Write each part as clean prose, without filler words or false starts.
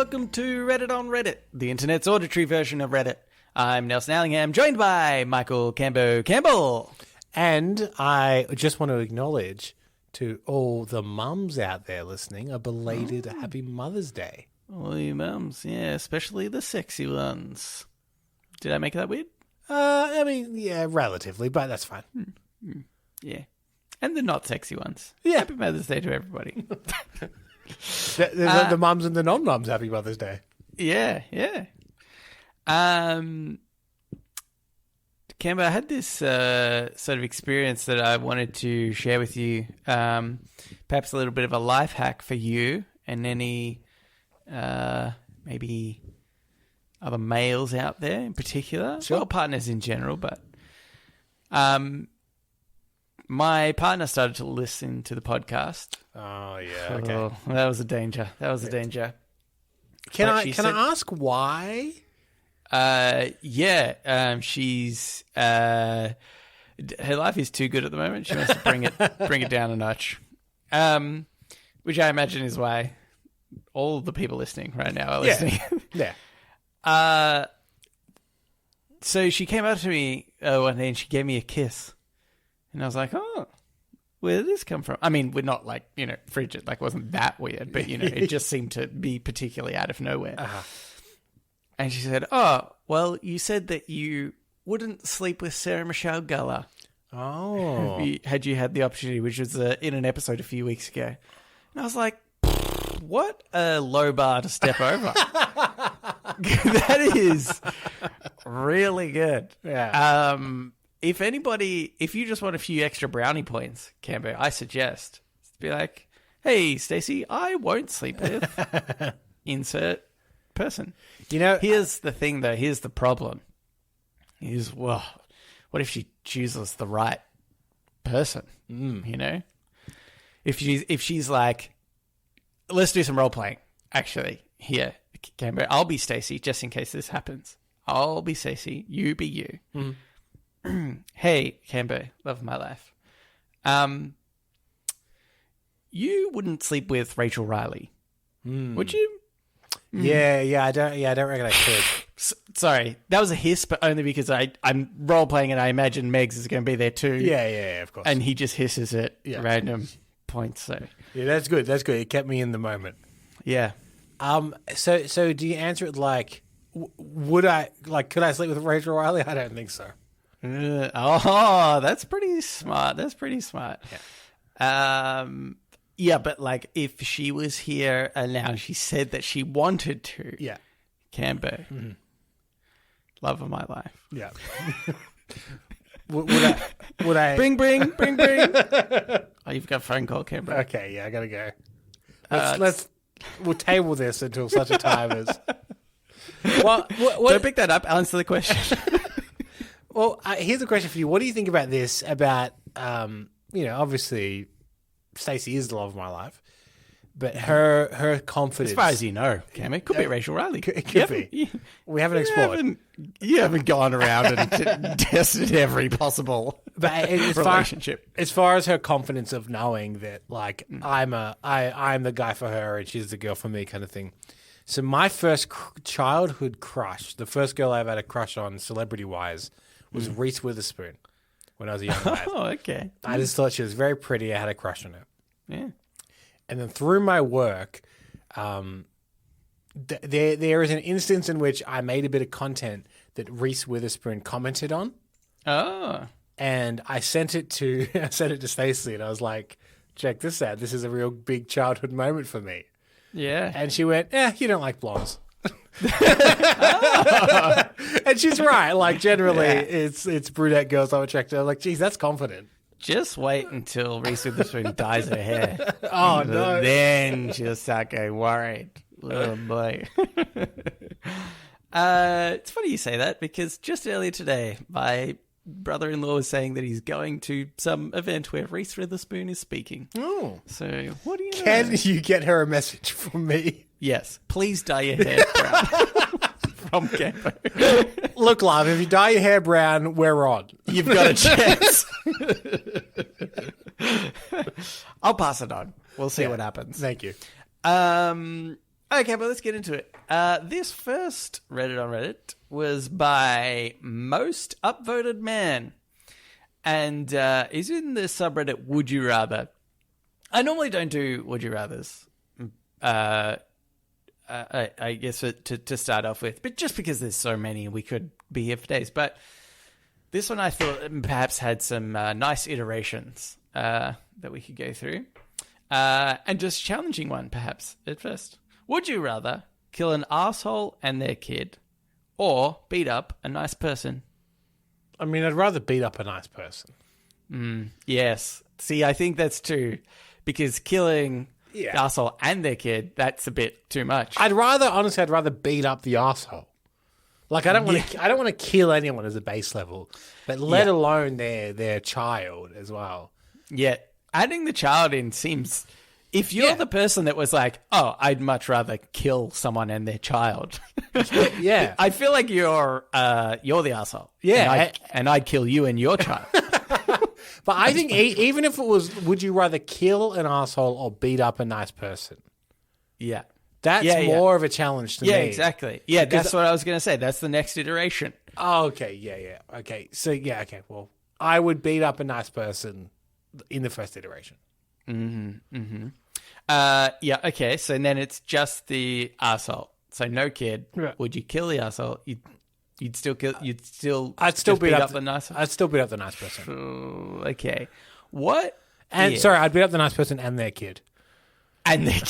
welcome to Reddit on Reddit, the internet's auditory version of Reddit. I'm Nelson Allingham, joined by Michael Campbell. And I just want to acknowledge to all the mums out there listening a belated Happy Mother's Day. All you mums, yeah, especially the sexy ones. Did I make that weird? I mean, yeah, relatively, but that's fine. Yeah. And the not sexy ones. Yeah. Happy Mother's Day to everybody. The mums and the non-mums, Happy Mother's Day. Yeah. Camber, I had this sort of experience that I wanted to share with you. Perhaps a little bit of a life hack for you and any maybe other males out there in particular. Sure. Well, partners in general, but my partner started to listen to the podcast. Oh, yeah, okay. Oh, that was a danger. Can I ask why? She's her life is too good at the moment. She wants to bring it down a notch, which I imagine is why all the people listening right now are listening. Yeah. So she came up to me one day and she gave me a kiss, and I was like, "Oh, where did this come from?" I mean, we're not like frigid, like it wasn't that weird, but it just seemed to be particularly out of nowhere. Uh-huh. And she said, "Oh, well, you said that you wouldn't sleep with Sarah Michelle Gellar. Oh. Had you had the opportunity," which was in an episode a few weeks ago. And I was like, what a low bar to step over. That is really good. Yeah. If you just want a few extra brownie points, Cambo, I suggest be like, "Hey, Stacey, I won't sleep with insert person." Here's the thing, though. Here's the problem. What if she chooses the right person? If she's like, let's do some role playing. Actually, here, Camber, I'll be Stacey just in case this happens. I'll be Stacey. You be you. Mm-hmm. Hey, Camber, love of my life. You wouldn't sleep with Rachel Riley, would you? Yeah, I don't reckon I could. Sorry, that was a hiss, but only because I'm role playing and I imagine Megs is going to be there too. Yeah, of course. And he just hisses at random points. So yeah, that's good. It kept me in the moment. Yeah. So do you answer it like, could I sleep with Rachel Riley? I don't think so. That's pretty smart. Yeah, but like if she was here and now she said that she wanted to. Yeah. Camber. Mm-hmm. Love of my life. Yeah. would I Bring. Oh, you've got a phone call, Camber. Okay, yeah, I gotta go. We'll table this until such a time as. Well, don't pick that up. Answer the question. Well, here's a question for you. What do you think about this? About obviously, Stacey is the love of my life, but her confidence. As far as you know, Cam, it could be Rachel Riley. It could be. We haven't explored. You haven't gone around and tested every possible relationship. As far as her confidence of knowing that, like, I'm the guy for her and she's the girl for me, kind of thing. So my first childhood crush, the first girl I ever had a crush on, celebrity-wise, was Reese Witherspoon when I was a young lad. Oh, okay. I just thought she was very pretty. I had a crush on her. Yeah. And then through my work, there is an instance in which I made a bit of content that Reese Witherspoon commented on. Oh. And I sent it to Stacey, and I was like, "Check this out. This is a real big childhood moment for me." Yeah. And she went, "You don't like blondes." And she's right. Like, generally, it's brunette girls I'm attracted to. I'm like, geez, that's confident. Just wait until Reese Witherspoon dyes her hair. Oh, no. Then she'll start getting worried. Oh, boy. It's funny you say that because just earlier today, my brother-in-law was saying that he's going to some event where Reese Witherspoon is speaking. Oh. So, what do you know? Can you get her a message from me? Yes. Please dye your hair brown. From Campo. Look, love, if you dye your hair brown, we're on. You've got a chance. I'll pass it on. We'll see what happens. Thank you. Okay, but let's get into it. This first Reddit on Reddit was by Most Upvoted Man. And is in the subreddit Would You Rather. I normally don't do Would You Rathers. I guess to start off with. But just because there's so many, we could be here for days. But this one I thought perhaps had some nice iterations that we could go through. And just challenging one, perhaps, at first. Would you rather kill an asshole and their kid or beat up a nice person? I mean, I'd rather beat up a nice person. Yes. See, I think that's true. Because killing the asshole and their kid, that's a bit too much. I'd rather beat up the asshole. Like, I don't want to kill anyone as a base level, but let alone their child as well. Yeah. Adding the child in seems... If you're the person that was like, oh, I'd much rather kill someone and their child. Yeah. I feel like you're the asshole. Yeah. And I'd kill you and your child. But I think even if it was, would you rather kill an asshole or beat up a nice person? Yeah. That's more of a challenge to me. Yeah, exactly. Yeah, that's what I was going to say. That's the next iteration. Oh, okay. Yeah. Okay. So, okay. Well, I would beat up a nice person in the first iteration. Okay. So then it's just the asshole. So no kid. Yeah. Would you kill the asshole? I'd still beat up the nice. I'd still beat up the nice person. Okay. What? And sorry, I'd beat up the nice person and their kid. And their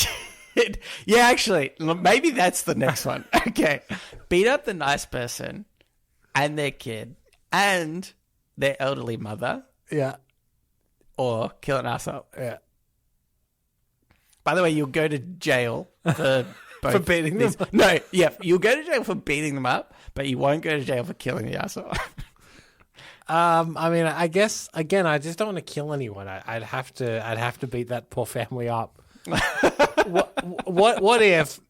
kid. Yeah, actually, maybe that's the next one. Okay. Beat up the nice person and their kid and their elderly mother. Yeah. Or kill an asshole. Yeah. By the way, you'll go to jail for both for beating them. No, yeah, you'll go to jail for beating them up, but you won't go to jail for killing the asshole. I mean, I guess again, I just don't want to kill anyone. I'd have to beat that poor family up. What if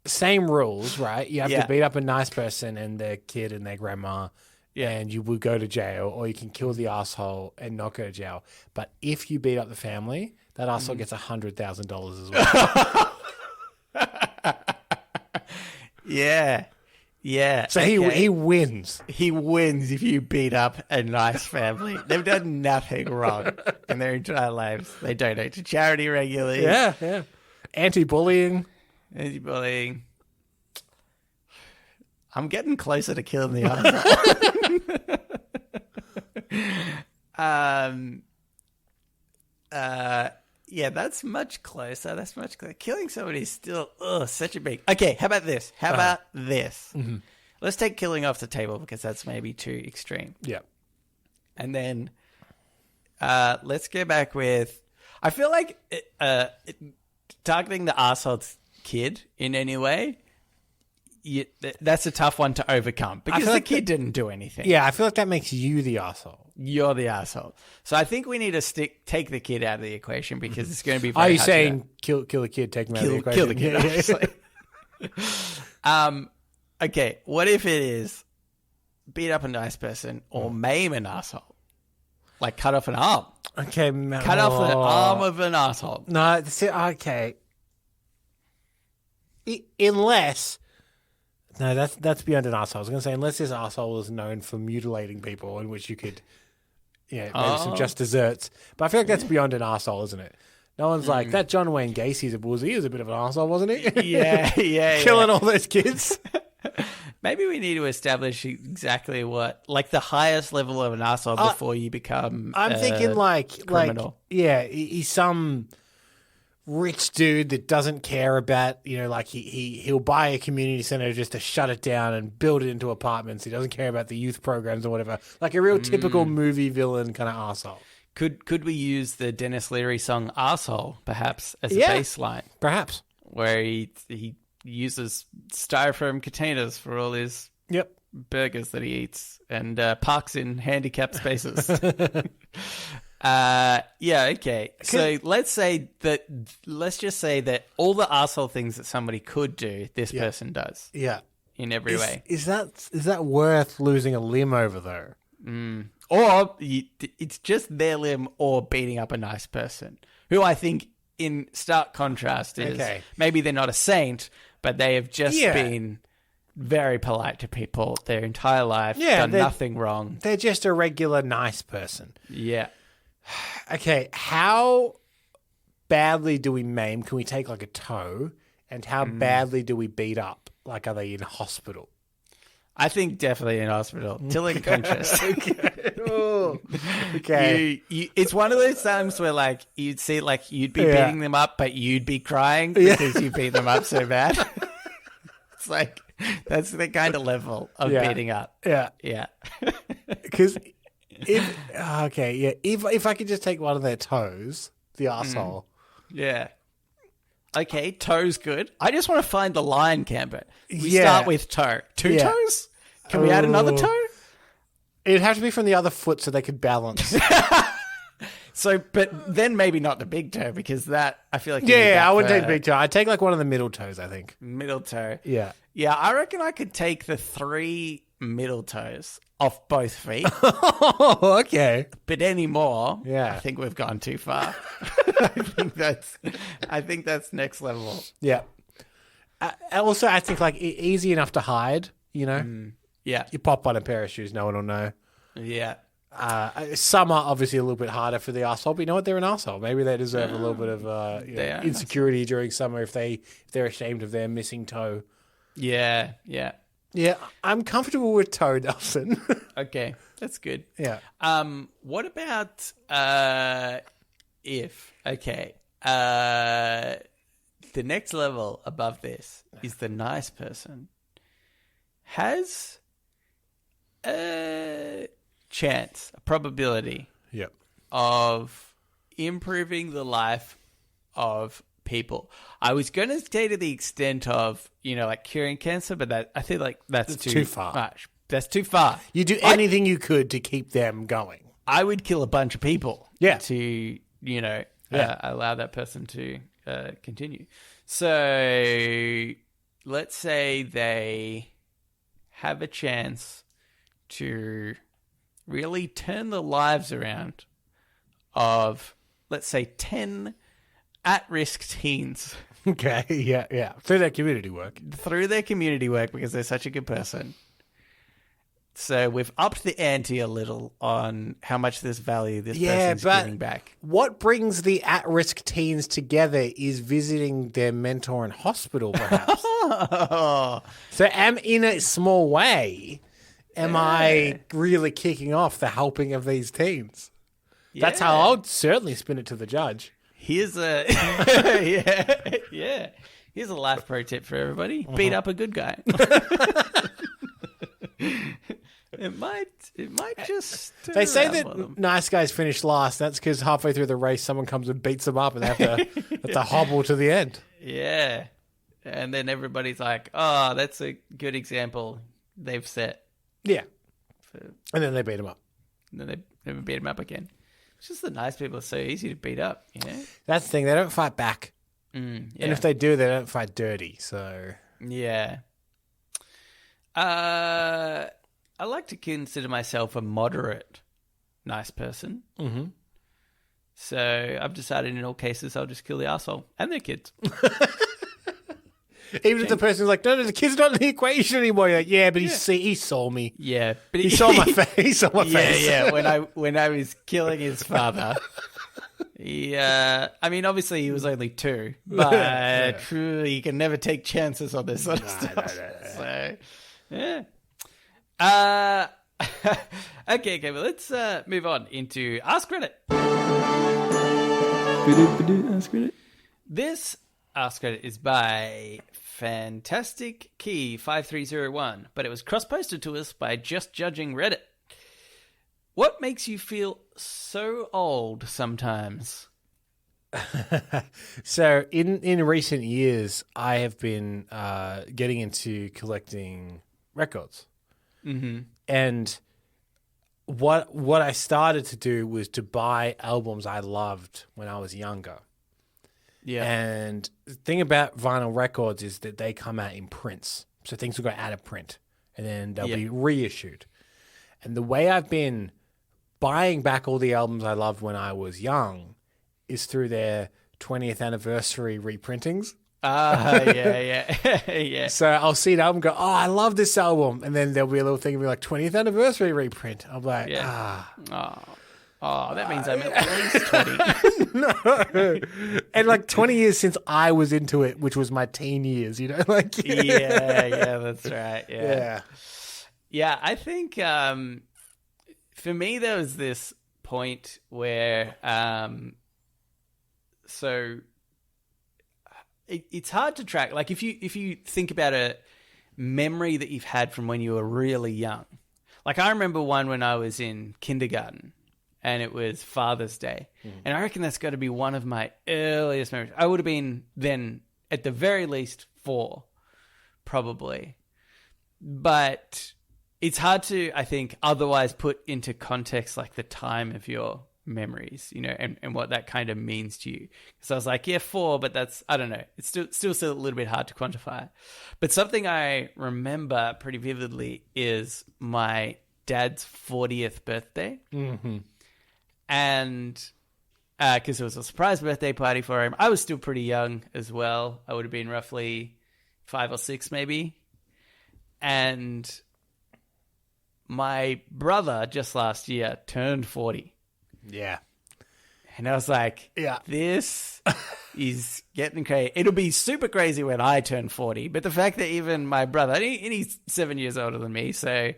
same rules, right? You have to beat up a nice person and their kid and their grandma. Yeah, and you would go to jail, or you can kill the asshole and not go to jail. But if you beat up the family, that asshole gets $100,000 as well. Yeah. So he wins. He wins if you beat up a nice family. They've done nothing wrong in their entire lives. They donate to charity regularly. Yeah. Anti-bullying. I'm getting closer to killing the asshole. Yeah, that's much closer. Killing somebody is still such a big... Okay, how about this? Mm-hmm. Let's take killing off the table because that's maybe too extreme. Yeah. And then let's go back with... I feel like targeting the asshole's kid in any way... that's a tough one to overcome because the kid didn't do anything. Yeah, I feel like that makes you the asshole. You're the asshole. So I think we need to take the kid out of the equation because it's going to be very Are you hard saying kill the kid, take him out of the equation? Kill the kid, obviously. Okay, what if it is beat up a nice person or maim an asshole? Like cut off an arm. Okay. Cut off the arm of an asshole. No, okay. Unless... No, that's beyond an asshole. I was going to say, unless this asshole is known for mutilating people, in which you could, maybe some just desserts. But I feel like that's beyond an asshole, isn't it? No one's like, that John Wayne Gacy's a boozy. He was a bit of an asshole, wasn't he? Yeah. Killing all those kids. Maybe we need to establish exactly what, like the highest level of an asshole before you become I'm thinking criminal. He's some... rich dude that doesn't care about, he'll buy a community center just to shut it down and build it into apartments. He doesn't care about the youth programs or whatever. Like a real typical movie villain kind of arsehole. Could we use the Dennis Leary song "Arsehole" perhaps as a baseline? Perhaps. Where he uses styrofoam containers for all his burgers that he eats and parks in handicapped spaces. Okay. So let's just say that all the arsehole things that somebody could do, this person does. Yeah. In every way. Is that worth losing a limb over though? Or it's just their limb or beating up a nice person, who I think in stark contrast is maybe they're not a saint, but they have just been very polite to people their entire life, done nothing wrong. They're just a regular nice person. Yeah. Okay, how badly do we maim? Can we take like a toe? And how badly do we beat up? Like, are they in hospital? I think definitely in hospital. Till unconscious. Okay. It's one of those times where, like, you'd see, like, you'd be beating them up, but you'd be crying because you beat them up so bad. It's like, that's the kind of level of beating up. Yeah. Yeah. Because if I could just take one of their toes, the arsehole. Yeah. Okay, toe's good. I just want to find the line, Camber. We start with toe. Two toes? Can we add another toe? It'd have to be from the other foot so they could balance. So, but then maybe not the big toe because that, I feel like... I wouldn't take the big toe. I'd take like one of the middle toes, I think. Middle toe. Yeah. Yeah, I reckon I could take the 3 middle toes off both feet. Oh, okay. But anymore, I think we've gone too far. I think that's next level. Yeah. Also, I think like easy enough to hide, you know? Yeah. You pop on a pair of shoes, no one will know. Yeah. Some are obviously a little bit harder for the arsehole, but you know what? They're an arsehole. Maybe they deserve a little bit of insecurity during summer if they're ashamed of their missing toe. Yeah, yeah. Yeah, I'm comfortable with toe, Nelson. Okay, that's good. Yeah. What about the next level above this is the nice person has a chance, a probability of improving the life of people. I was going to say to the extent of, like curing cancer, but I feel like that's too far. Much. That's too far. You do anything you could to keep them going. I would kill a bunch of people to, allow that person to continue. So let's say they have a chance to really turn the lives around of, let's say, 10 at-risk teens. Okay, yeah. Through their community work. Because they're such a good person. So we've upped the ante a little on how much this value this person's giving back. What brings the at-risk teens together is visiting their mentor in hospital, perhaps. So in a small way, am I really kicking off the helping of these teens? Yeah. That's how I'll certainly spin it to the judge. Here's a Here's a life pro tip for everybody: beat up a good guy. It might just. They say that nice guys finish last. That's because halfway through the race, someone comes and beats them up, and they have to hobble to the end. Yeah, and then everybody's like, "Oh, that's a good example they've set." Yeah, and then they beat them up. And then they never beat them up again. It's just the nice people are so easy to beat up, That's the thing. They don't fight back. And if they do, they don't fight dirty. So yeah. I like to consider myself a moderate nice person. Mm-hmm. So I've decided in all cases I'll just kill the arsehole and their kids. Even if the person's like, no, the kid's not in the equation anymore. You're like, but he saw me. Yeah, but he saw my face. He saw my face. Yeah. When I was killing his father, obviously he was only 2, but you can never take chances on this sort of stuff. So, yeah. Okay, well, let's move on into Ask Reddit. Ask Reddit. This Ask Reddit is by Fantastic Key 5301, but it was cross-posted to us by Just Judging Reddit. What makes you feel so old sometimes? So in recent years, I have been getting into collecting records. Mm-hmm. And what I started to do was to buy albums I loved when I was younger. Yeah. And the thing about vinyl records is that they come out in prints. So things will go out of print and then they'll be reissued. And the way I've been buying back all the albums I loved when I was young is through their 20th anniversary reprintings. Yeah. Yeah. So I'll see an album and go, oh, I love this album. And then there'll be a little thing of me like 20th anniversary reprint. I'm like, Oh, that means I'm at least 20. No. And like 20 years since I was into it, which was my teen years, like. Yeah, that's right. Yeah. Yeah, I think for me, there was this point where, so it's hard to track. Like if you think about a memory that you've had from when you were really young, like I remember one when I was in kindergarten. And it was Father's Day. And I reckon that's got to be one of my earliest memories. I would have been then, at the very least, 4, probably. But it's hard to, I think, otherwise put into context like the time of your memories, and what that kind of means to you. So I was like, yeah, 4, but that's, I don't know. It's still a little bit hard to quantify. But something I remember pretty vividly is my dad's 40th birthday. Mm-hmm. And because it was a surprise birthday party for him. I was still pretty young as well. I would have been roughly 5 or 6 maybe. And my brother just last year turned 40. Yeah. And I was like, this is getting crazy. It'll be super crazy when I turn 40. But the fact that even my brother, and he's 7 years older than me, so,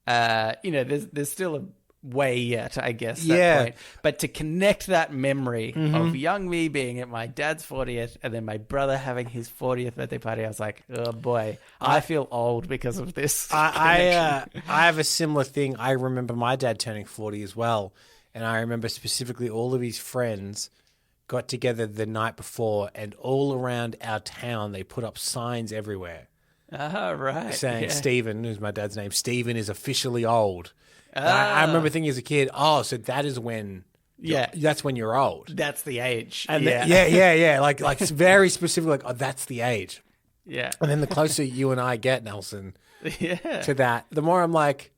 there's still a way yet, I guess. That point. But to connect that memory of young me being at my dad's 40th and then my brother having his 40th birthday party, I was like, oh boy, I feel old because of this. I have a similar thing. I remember my dad turning 40 as well. And I remember specifically all of his friends got together the night before, and all around our town, they put up signs everywhere. Right. Saying Stephen, who's my dad's name, Stephen is officially old. I remember thinking as a kid, so that is when, that's when you're old. That's the age. And like it's very specific, like, that's the age. Yeah. And then the closer you and I get, Nelson, to that, the more I'm like,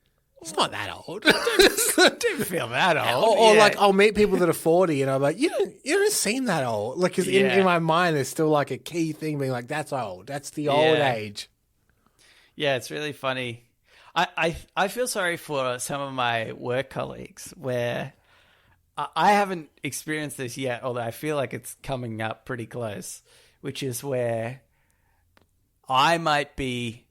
it's not that old. Don't feel that old. Or like I'll meet people that are 40 and I'm like, you don't seem that old. Like, cause in my mind, there's still like a key thing being like, that's old. That's the old age. Yeah, it's really funny. I feel sorry for some of my work colleagues where I haven't experienced this yet, although I feel like it's coming up pretty close, which is where I might be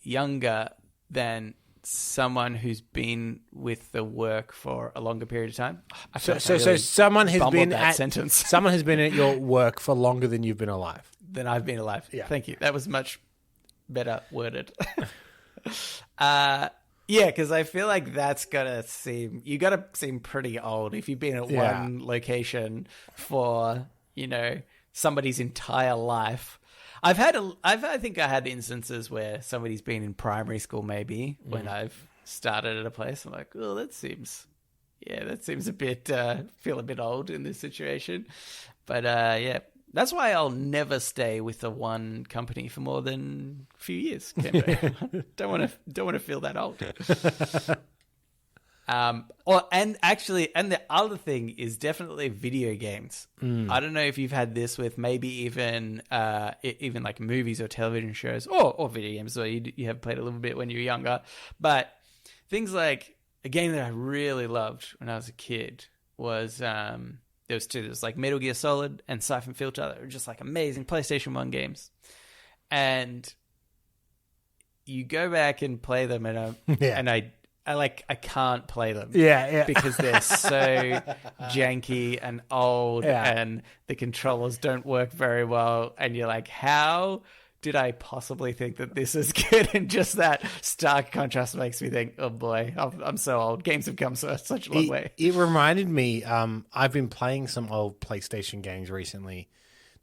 younger than someone who's been with the work for a longer period of time. So someone has been someone has been at your work for longer than you've been alive. Than I've been alive. Yeah. Thank you. That was much better worded. Because I feel like you gotta seem pretty old if you've been at one location for, somebody's entire life. I think I had instances where somebody's been in primary school maybe when I've started at a place. I'm like, oh, that seems a bit, feel a bit old in this situation. But that's why I'll never stay with the one company for more than a few years. Don't want to feel that old. And the other thing is definitely video games. I don't know if you've had this with maybe even like movies or television shows or video games, or you have played a little bit when you were younger. But things like a game that I really loved when I was a kid was there was 2. There was like Metal Gear Solid and Siphon Filter. They were just like amazing PlayStation 1 games. And you go back and play them and I can't play them. Because they're so janky and old and the controllers don't work very well. And you're like, how did I possibly think that this is good? And just that stark contrast makes me think, oh boy, I'm so old. Games have come such a long way. It reminded me, I've been playing some old PlayStation games recently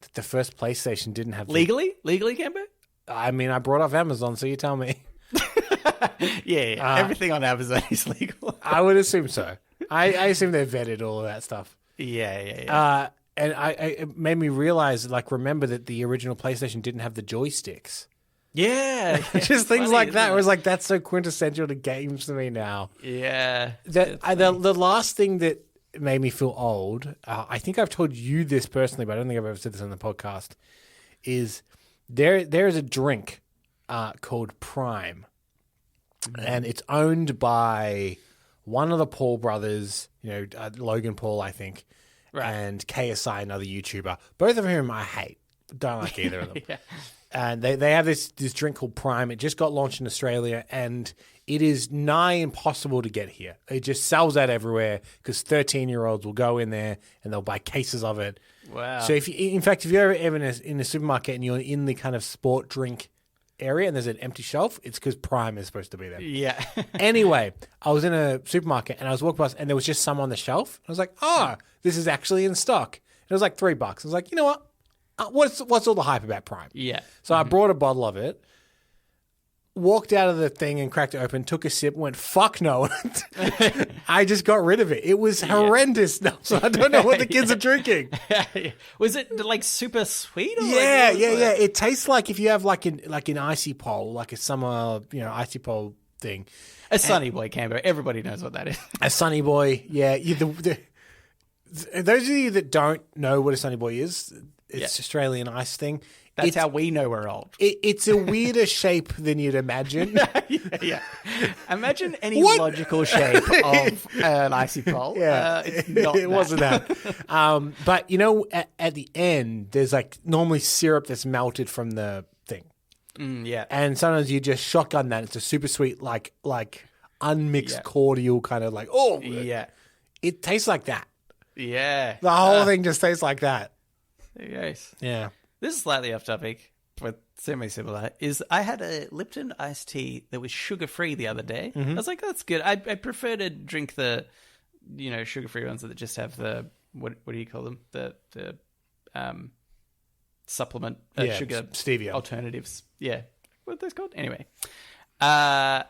that the first PlayStation didn't have... Legally, Cambo? I mean, I brought off Amazon, so you tell me. Everything on Amazon is legal. I would assume so. I assume they vetted all of that stuff. Yeah. And it made me realize, remember that the original PlayStation didn't have the joysticks. Yeah. Just things funny, like that. It was like, that's so quintessential to games to me now. Yeah. The last thing that made me feel old, I think I've told you this personally, but I don't think I've ever said this on the podcast, is there is a drink called Prime, and it's owned by one of the Paul brothers, Logan Paul, I think, and KSI, another YouTuber, both of whom I hate. Don't like either of them. Yeah. And they have this drink called Prime. It just got launched in Australia, and it is nigh impossible to get here. It just sells out everywhere because 13-year-olds will go in there and they'll buy cases of it. Wow. So if you're ever in a supermarket and you're in the kind of sport drink area and there's an empty shelf, it's because Prime is supposed to be there. Yeah. Anyway, I was in a supermarket and I was walking past and there was just some on the shelf. I was like, this is actually in stock. It was like $3. I was like, you know what? What's all the hype about Prime? Yeah. So I brought a bottle of it, walked out of the thing and cracked it open, took a sip, went, fuck no. I just got rid of it. It was horrendous now, so I don't know what the kids are drinking. Was it like super sweet? Or Yeah. It tastes like if you have like an icy pole, like a summer, icy pole thing. A Sunny Boy Cambo. Everybody knows what that is. A Sunny Boy, yeah. Those of you that don't know what a Sunny Boy is, it's Australian ice thing. That's how we know we're old. It's a weirder shape than you'd imagine. Yeah. Imagine any logical shape of an icy pole. Yeah. It's not it wasn't that. But, at the end, there's like normally syrup that's melted from the thing. Yeah. And sometimes you just shotgun that. It's a super sweet, like unmixed cordial kind of like, yeah. It tastes like that. Yeah. The whole thing just tastes like that. There you go. Yeah. This is slightly off topic, but semi-similar, is I had a Lipton iced tea that was sugar-free the other day. I was like, that's good. I prefer to drink the, sugar-free ones that just have the, what do you call them? The supplement, sugar stevia alternatives. Yeah. What are those called? Anyway. And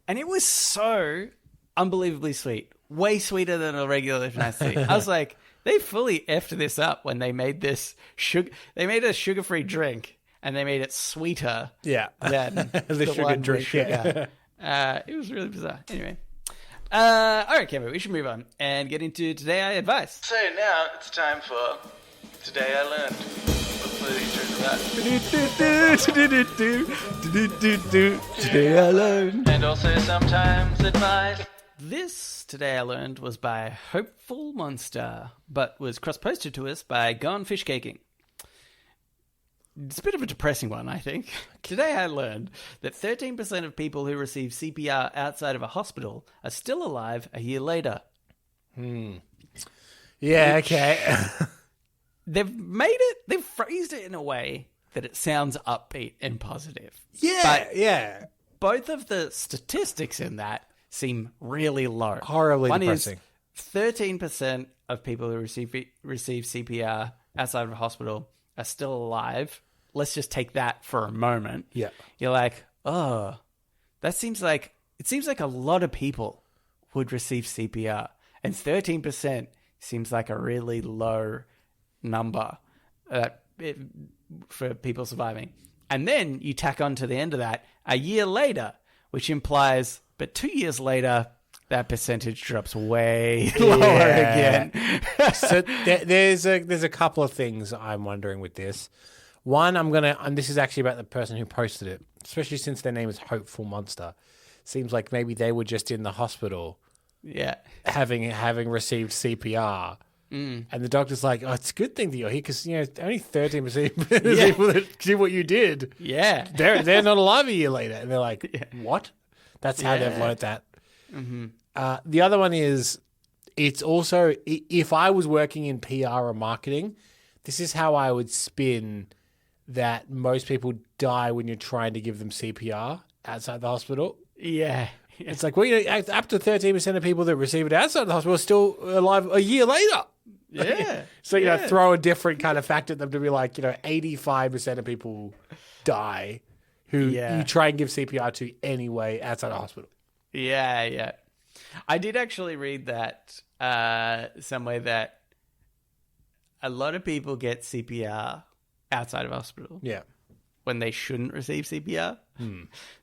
it was so unbelievably sweet. Way sweeter than a regular Lipton iced tea. I was like, they fully effed this up when they made this They made a sugar-free drink, and they made it sweeter than the sugar drink. Sugar. It was really bizarre. Anyway. All right, Cameron, we should move on and get into Today I Advice. So now it's time for Today I Learned. What's the intro to that? Today I Learned. And also sometimes advice. This Today I Learned was by Hopeful Monster, but was cross-posted to us by Gone Fish Caking. It's a bit of a depressing one, I think. Today I learned that 13% of people who receive CPR outside of a hospital are still alive a year later. Yeah, okay. They've phrased it in a way that it sounds upbeat and positive. Yeah. Both of the statistics in that seem really low. Horribly depressing. One is 13% of people who receive CPR outside of a hospital are still alive. Let's just take that for a moment. Yeah. You're like, it seems like a lot of people would receive CPR. And 13% seems like a really low number for people surviving. And then you tack on to the end of that a year later, which implies, but 2 years later, that percentage drops way lower again. So there's a couple of things I'm wondering with this. One, and this is actually about the person who posted it, especially since their name is Hopeful Monster. Seems like maybe they were just in the hospital, having received CPR. And the doctor's like, it's a good thing that you're here because, only 13% of people that did what you did. Yeah. They're not alive a year later. And they're like, what? That's how they've learnt that. Mm-hmm. The other one is, it's also, if I was working in PR or marketing, this is how I would spin that most people die when you're trying to give them CPR outside the hospital. Yeah. It's like, up to 13% of people that receive it outside the hospital are still alive a year later. Yeah. So, throw a different kind of fact at them to be like, 85% of people die who you try and give CPR to anyway outside the hospital. Yeah. I did actually read that somewhere that a lot of people get CPR outside of hospital. Yeah. When they shouldn't receive CPR.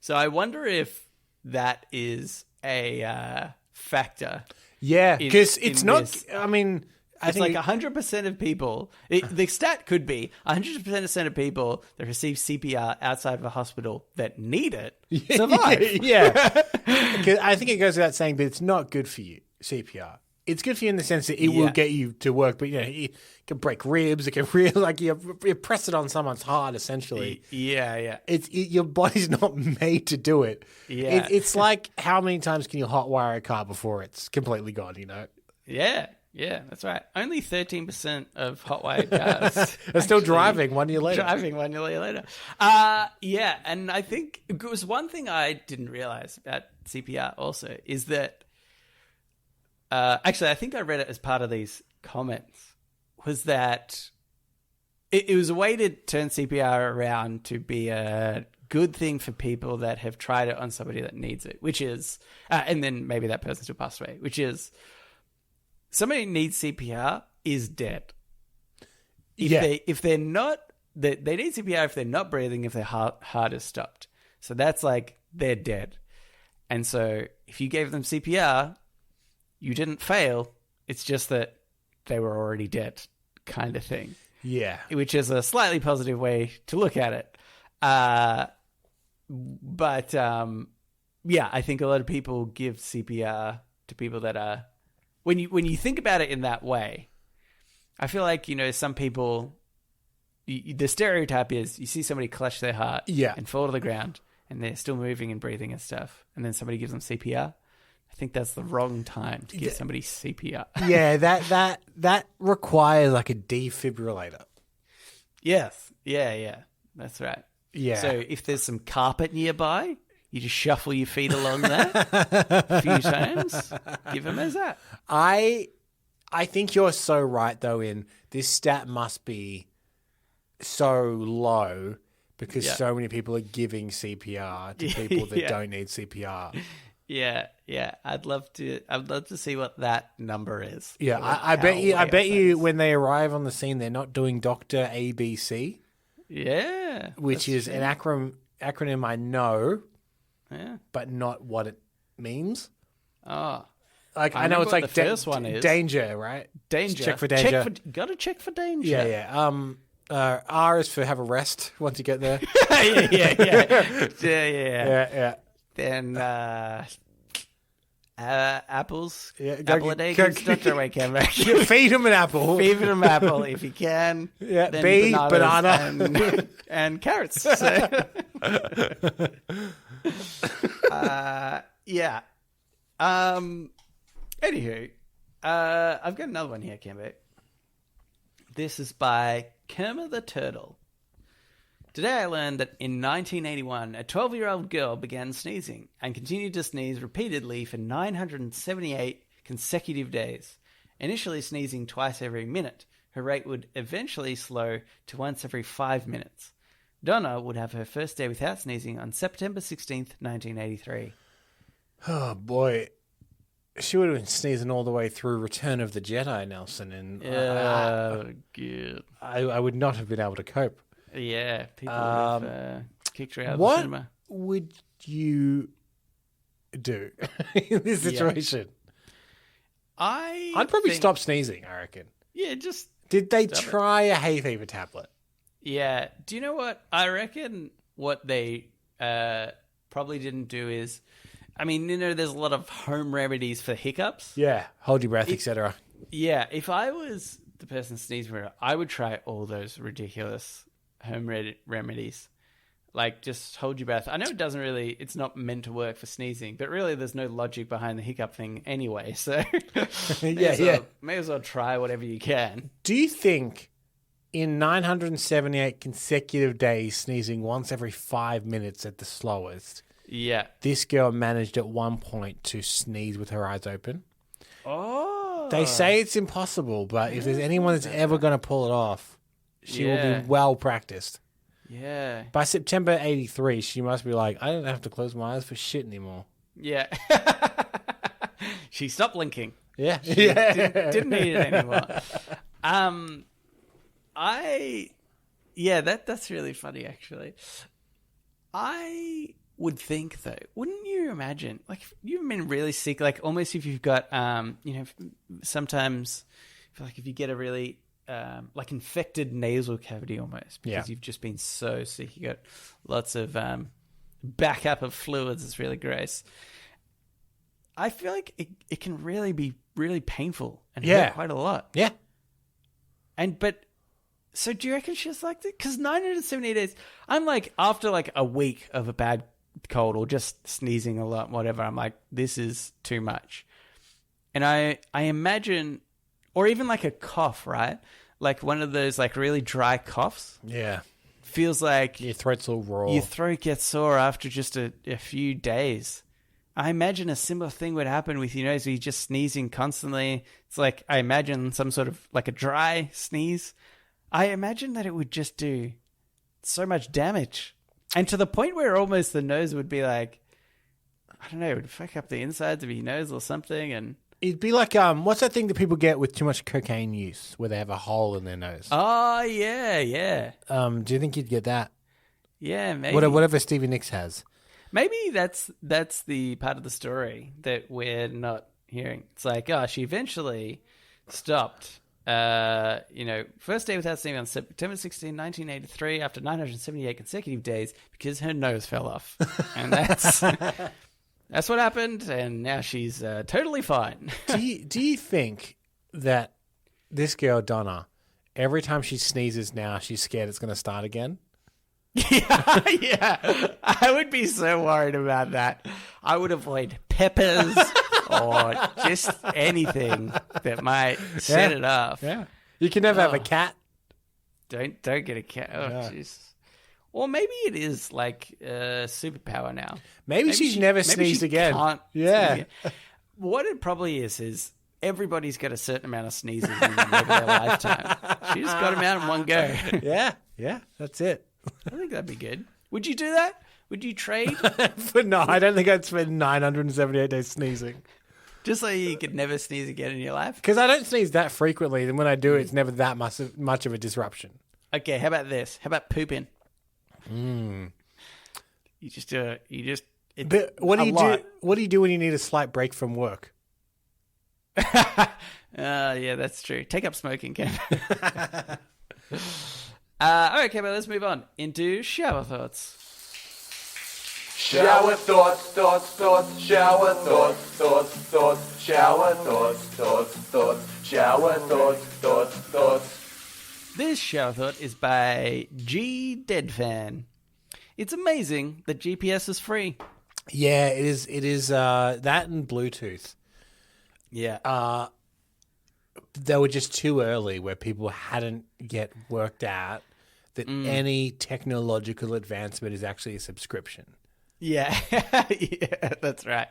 So I wonder if that is a factor. Yeah, because it's not. I mean, It's like 100% of people. The stat could be 100% of people that receive CPR outside of a hospital that need it survive. Yeah. I think it goes without saying, but it's not good for you, CPR. It's good for you in the sense that it will get you to work, but it can break ribs. It can really, like, you press it on someone's heart, essentially. Yeah. Your body's not made to do it. Yeah. It's like, how many times can you hotwire a car before it's completely gone, Yeah, that's right. Only 13% of hotwired cars are still driving 1 year later. Yeah, and I think it was one thing I didn't realize about CPR also is that, actually, I think I read it as part of these comments, was that it was a way to turn CPR around to be a good thing for people that have tried it on somebody that needs it, which is, and then maybe that person still passed away, which is, somebody who needs CPR is dead. If they're not, they need CPR if they're not breathing, if their heart is stopped. So that's like, they're dead. And so if you gave them CPR, you didn't fail. It's just that they were already dead, kind of thing. Yeah. Which is a slightly positive way to look at it. But I think a lot of people give CPR to people that are, when you think about it in that way, I feel like, some people, the stereotype is you see somebody clutch their heart and fall to the ground and they're still moving and breathing and stuff, and then somebody gives them CPR. I think that's the wrong time to give somebody CPR. Yeah, that requires like a defibrillator. Yes. Yeah. That's right. Yeah. So if there's some carpet nearby, you just shuffle your feet along that a few times. Give them as that. I think you're so right, though, in this stat must be so low because so many people are giving CPR to people that don't need CPR. Yeah. I'd love to see what that number is. Yeah, I bet you when they arrive on the scene, they're not doing Dr. ABC. Yeah. Which is an acronym I know. Yeah. But not what it means. Oh. Like I know it's like the first one is danger, right? Danger. Check for danger. Gotta check for danger. Yeah. R is for have a rest once you get there. Yeah. Then apples. Yeah, apple a day keeps doctor away, Cameron. Feed him an apple. Feed him an apple if you can. Yeah. Then B, banana. and carrots. So. Yeah. Anywho, I've got another one here, Cambo. This is by Kerma the Turtle. Today I learned that in 1981, a 12-year-old girl began sneezing and continued to sneeze repeatedly for 978 consecutive days. Initially sneezing twice every minute, her rate would eventually slow to once every 5 minutes. Donna would have her first day without sneezing on September 16th, 1983. Oh, boy. She would have been sneezing all the way through Return of the Jedi, Nelson. And good. I would not have been able to cope. Yeah, people would have kicked her out of the cinema. What would you do in this situation? I'd probably stop sneezing, I reckon. Yeah, just... Did they try a hay fever tablet? Yeah. Do you know what? I reckon what they probably didn't do is... I mean, there's a lot of home remedies for hiccups. Yeah, hold your breath, etc. Yeah, if I was the person sneezing, I would try all those ridiculous home remedies. Like, just hold your breath. I know it's not meant to work for sneezing, but really there's no logic behind the hiccup thing anyway, so may as well try whatever you can. Do you think in 978 consecutive days sneezing once every 5 minutes at the slowest, this girl managed at one point to sneeze with her eyes open? Oh. They say it's impossible, but if there's anyone that's ever going to pull it off, she will be well practiced. Yeah. By September 83, she must be like, I don't have to close my eyes for shit anymore. Yeah. She stopped blinking. Yeah. She didn't need it anymore. That's really funny, actually. I would think, though, wouldn't you imagine, like, if you've been really sick, like, almost if you've got, sometimes feel like if you get a really like infected nasal cavity almost because you've just been so sick, you got lots of backup of fluids. It's really gross. I feel like it can really be really painful and hurt quite a lot. Yeah. So do you reckon she's like that? Because 978 days, I'm like, after like a week of a bad cold or just sneezing a lot, whatever, I'm like, this is too much. And I imagine, or even like a cough, right? Like one of those like really dry coughs. Yeah. Feels like your throat's all raw. Your throat gets sore after just a few days. I imagine a similar thing would happen with your nose. You're just sneezing constantly. It's like, I imagine some sort of like a dry sneeze. I imagine that it would just do so much damage. And to the point where almost the nose would be like, I don't know, it would fuck up the insides of your nose or something. And it'd be like, what's that thing that people get with too much cocaine use where they have a hole in their nose? Oh, yeah. Do you think you'd get that? Yeah, maybe. Whatever Stevie Nicks has. Maybe that's the part of the story that we're not hearing. It's like, she eventually stopped. First day without sneezing on September 16, 1983, after 978 consecutive days, because her nose fell off. And that's what happened, and now she's totally fine. Do you think that this girl, Donna, every time she sneezes now, she's scared it's going to start again? Yeah. I would be so worried about that. I would avoid peppers or just anything that might set it off. Yeah. You can never have a cat. Don't get a cat. Oh, jeez. Or maybe it is like a superpower now. Maybe she's never sneezed again. Sneeze again. What it probably is everybody's got a certain amount of sneezes in them over their lifetime. She just got them out in one go. Yeah, that's it. I think that'd be good. Would you do that? Would you trade? But no, I don't think I'd spend 978 days sneezing. Just so you could never sneeze again in your life? Because I don't sneeze that frequently, and when I do, it's never that much of a disruption. Okay, how about this? How about pooping? You just But what do you do? What do you do when you need a slight break from work? Yeah, that's true. Take up smoking, Cam. Okay, but let's move on into shower thoughts. Shower thoughts, shower thoughts, shower thoughts. This shower thought is by G Deadfan. It's amazing that GPS is free. Yeah, it is. It is that and Bluetooth. Yeah. They were just too early where people hadn't yet worked out that any technological advancement is actually a subscription. Yeah. Yeah, that's right.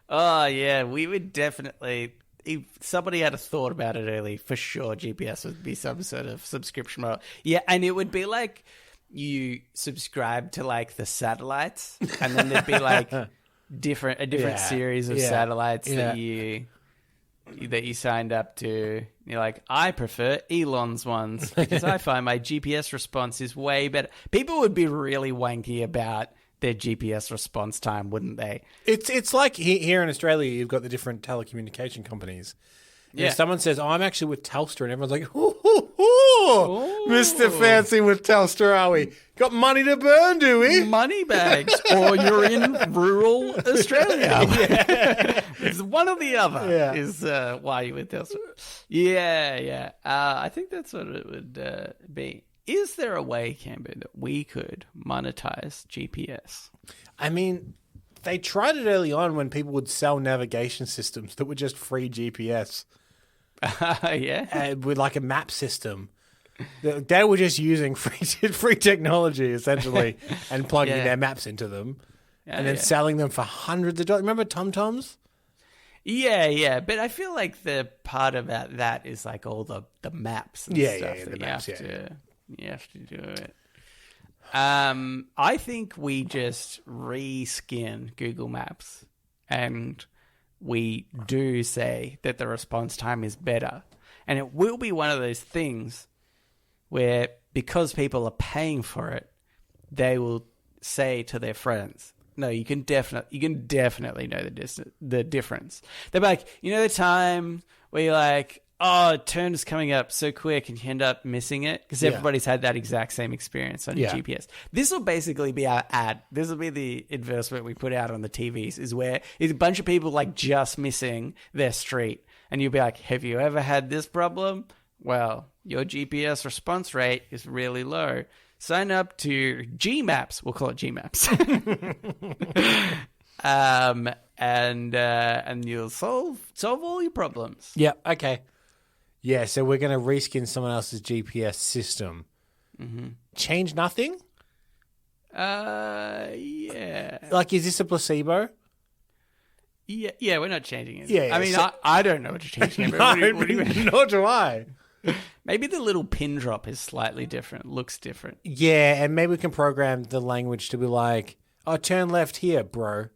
Oh, yeah, we would definitely... If somebody had a thought about it early, for sure GPS would be some sort of subscription model. Yeah, and it would be like you subscribe to like the satellites, and then there'd be like a different series of satellites that you signed up to. You're like, I prefer Elon's ones because I find my GPS response is way better. People would be really wanky about their GPS response time, wouldn't they? It's like here in Australia, you've got the different telecommunication companies. Yeah. If someone says, I'm actually with Telstra, and everyone's like, Mr. Fancy with Telstra, are we? Got money to burn, do we? Money bags. Or you're in rural Australia. It's one or the other is why you're with Telstra. Yeah. I think that's what it would be. Is there a way, Camber, that we could monetize GPS? I mean, they tried it early on when people would sell navigation systems that were just free GPS. Yeah? With like a map system. They were just using free technology, essentially, and plugging their maps into them. And then selling them for hundreds of dollars. Remember TomToms? Yeah. But I feel like the part about that is like all the maps and stuff. The maps, You have to do it. I think we just reskin Google Maps and we do say that the response time is better. And it will be one of those things where because people are paying for it, they will say to their friends, no, you can definitely know the difference. They're like, you know the time where you're like, oh, turn is coming up so quick, and you end up missing it because everybody's had that exact same experience on your GPS. This will basically be our ad. This will be the advertisement we put out on the TVs, is where it's a bunch of people like just missing their street. And you'll be like, have you ever had this problem? Well, your GPS response rate is really low. Sign up to Gmaps. We'll call it Gmaps. And you'll solve all your problems. Yeah, okay. Yeah, so we're going to reskin someone else's GPS system. Mm-hmm. Change nothing? Yeah. Like, is this a placebo? Yeah, we're not changing it. Yeah, I mean, so- I don't know what you're changing. No, what do you mean? nor do I. Maybe the little pin drop is slightly different, looks different. Yeah, and maybe we can program the language to be like, oh, turn left here, bro.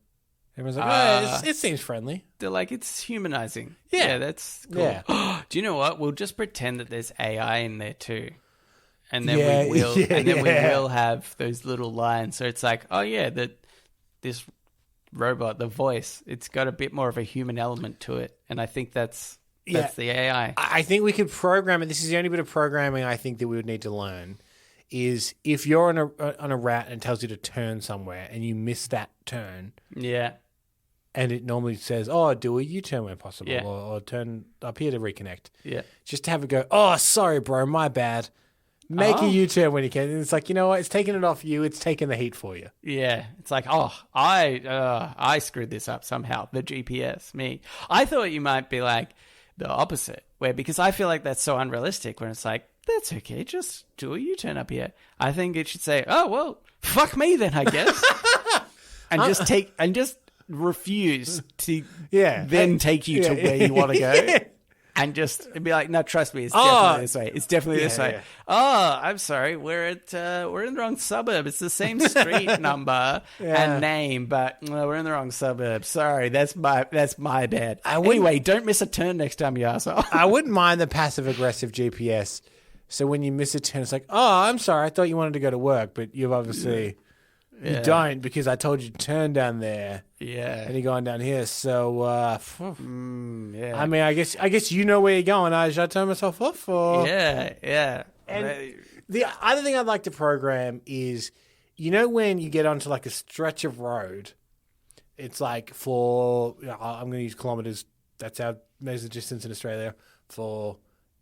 Everyone's like, it seems friendly. They're like, it's humanizing. Yeah. That's cool. Yeah. Do you know what? We'll just pretend that there's AI in there too. And then we will have those little lines. So it's like, oh yeah, this robot, the voice, it's got a bit more of a human element to it. And I think that's the AI. I think we could program it. This is the only bit of programming I think that we would need to learn is if you're on a route and it tells you to turn somewhere and you miss that turn. Yeah. And it normally says, oh, do a U-turn when possible Yeah. or turn up here to reconnect. Yeah. Just to have it go, oh, sorry, bro, my bad. Make a U-turn when you can. And it's like, you know what? It's taking it off you. It's taking the heat for you. Yeah. It's like, oh, I screwed this up somehow. The GPS, me. I thought you might be like the opposite, because I feel like that's so unrealistic when it's like, that's okay, just do a U-turn up here. I think it should say, oh, well, fuck me then, I guess. and just refuse to take you to where you want to go. And just be like, no, trust me, it's definitely this way. It's definitely this way. Yeah. Oh, I'm sorry, we're in the wrong suburb. It's the same street number and name, but we're in the wrong suburb. Sorry, that's my bad. Anyway, don't miss a turn next time, you asshole. I wouldn't mind the passive aggressive GPS. So when you miss a turn, it's like, oh, I'm sorry, I thought you wanted to go to work, but you've obviously you don't because I told you to turn down there. Yeah, and you're going down here. So, yeah. I mean, I guess you know where you're going. Should I turn myself off? Or? Yeah. And the other thing I'd like to program is, you know, when you get onto like a stretch of road, it's like I'm going to use kilometers. That's our measured distance in Australia. For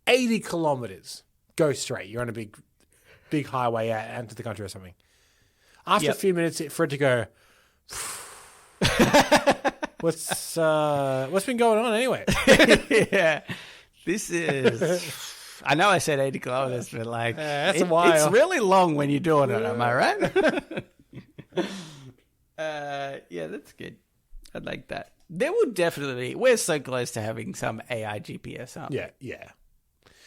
80 kilometers, go straight. You're on a big highway out into the country or something. After a few minutes, for it to go. What's been going on anyway? Yeah, this is. I know I said 80 kilometers, but like that's a while. It's really long when you're doing it. Am I right? Yeah, that's good. I like that. There will definitely. We're so close to having some AI GPS up. Yeah.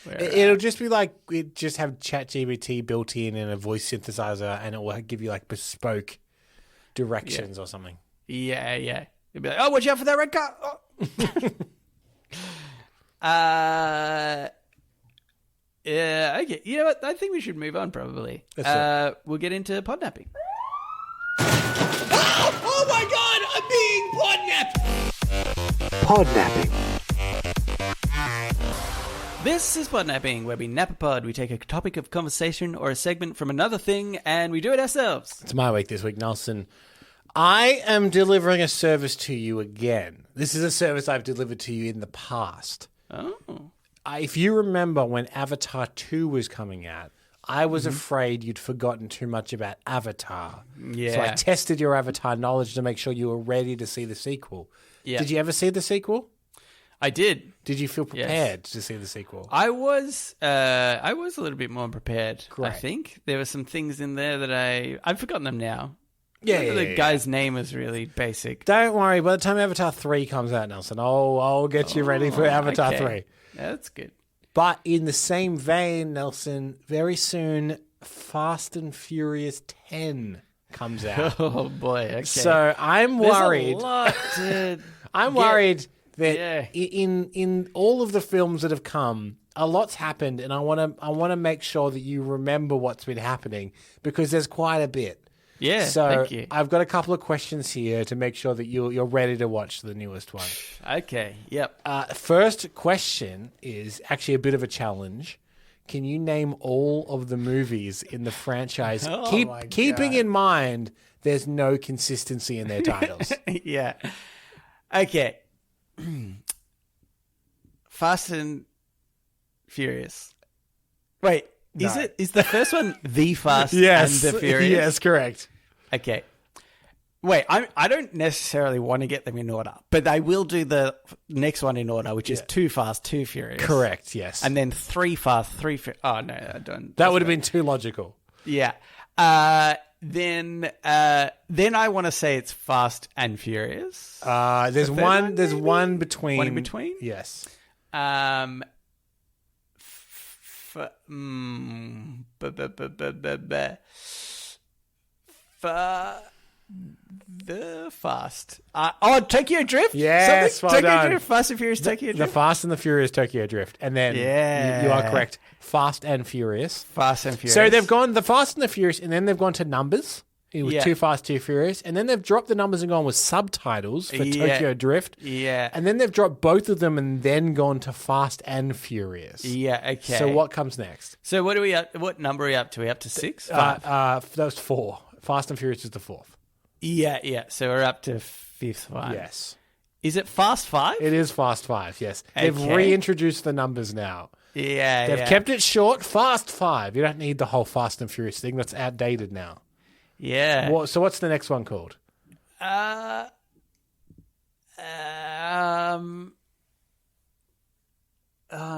Where, It'll just be like it just have ChatGPT built in and a voice synthesizer, and it will give you like bespoke directions or something. Yeah. You'll be like, oh, watch out for that red car. Oh. Yeah, okay. You know what? I think we should move on probably. We'll get into podnapping. Oh my God, I'm being podnapped! Podnapping. This is Podnapping, where we nap a pod. We take a topic of conversation or a segment from another thing, and we do it ourselves. It's my week this week, Nelson. I am delivering a service to you again. This is a service I've delivered to you in the past. Oh. If you remember when Avatar 2 was coming out, I was afraid you'd forgotten too much about Avatar. Yeah. So I tested your Avatar knowledge to make sure you were ready to see the sequel. Yeah. Did you ever see the sequel? I did. Did you feel prepared to see the sequel? I was a little bit more prepared. Great. I think there were some things in there that I've forgotten them now. Yeah, The guy's name was really basic. Don't worry. By the time Avatar 3 comes out, Nelson, I'll get you ready for Avatar 3. Yeah, that's good. But in the same vein, Nelson, very soon, Fast and Furious 10 comes out. Oh boy. Okay. So I'm worried. There's a lot to I'm worried that in all of the films that have come, a lot's happened, and I want to make sure that you remember what's been happening because there's quite a bit. Yeah, So thank you. I've got a couple of questions here to make sure that you're ready to watch the newest one. Okay, yep. First question is actually a bit of a challenge. Can you name all of the movies in the franchise? my Keeping God. in mind there's no consistency in their titles. Yeah. Okay. Fast and Furious. Wait, is the first one The Fast and the Furious? Yes, correct. Okay. Wait, I don't necessarily want to get them in order, but I will do the next one in order, which is Too Fast, Too Furious. Correct, yes. And then 3 Fast, 3 Furious. Oh, no, I don't. That would have been too logical. Yeah. Then I want to say it's Fast and Furious. There's one between. One in between? Yes. The Fast. Tokyo Drift? Yes, well Tokyo done. Drift, Fast and Furious, Tokyo The Drift. Fast and the Furious Tokyo Drift. And then you are correct. Fast and Furious. Fast and Furious. So they've gone the Fast and the Furious, and then they've gone to numbers. It was Too Fast, Too Furious. And then they've dropped the numbers and gone with subtitles for Tokyo Drift. Yeah. And then they've dropped both of them and then gone to Fast and Furious. Yeah, okay. So what comes next? So what number are we up to? Are we up to 6? That was 4. Fast and Furious is the 4th. Yeah. So we're up to 5th one. Yes. Is it Fast 5? It is Fast 5, yes. They've Okay. reintroduced the numbers now. Yeah, They've kept it short, Fast 5. You don't need the whole Fast and Furious thing. That's outdated now. Yeah. So what's the next one called? Oh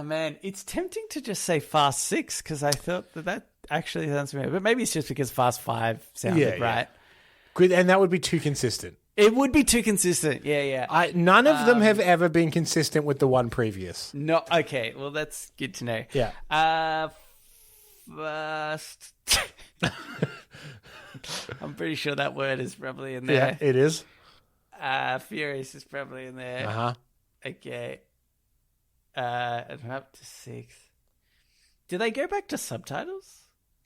man, it's tempting to just say Fast 6 because I thought that actually sounds familiar, but maybe it's just because Fast 5 sounded right. Good, and that would be too consistent. It would be too consistent. Yeah. None of them have ever been consistent with the one previous. No. Okay. Well, that's good to know. Yeah. Fast. I'm pretty sure that word is probably in there. Yeah, it is. Furious is probably in there. Uh-huh. Okay. And I'm up to 6. Do they go back to subtitles?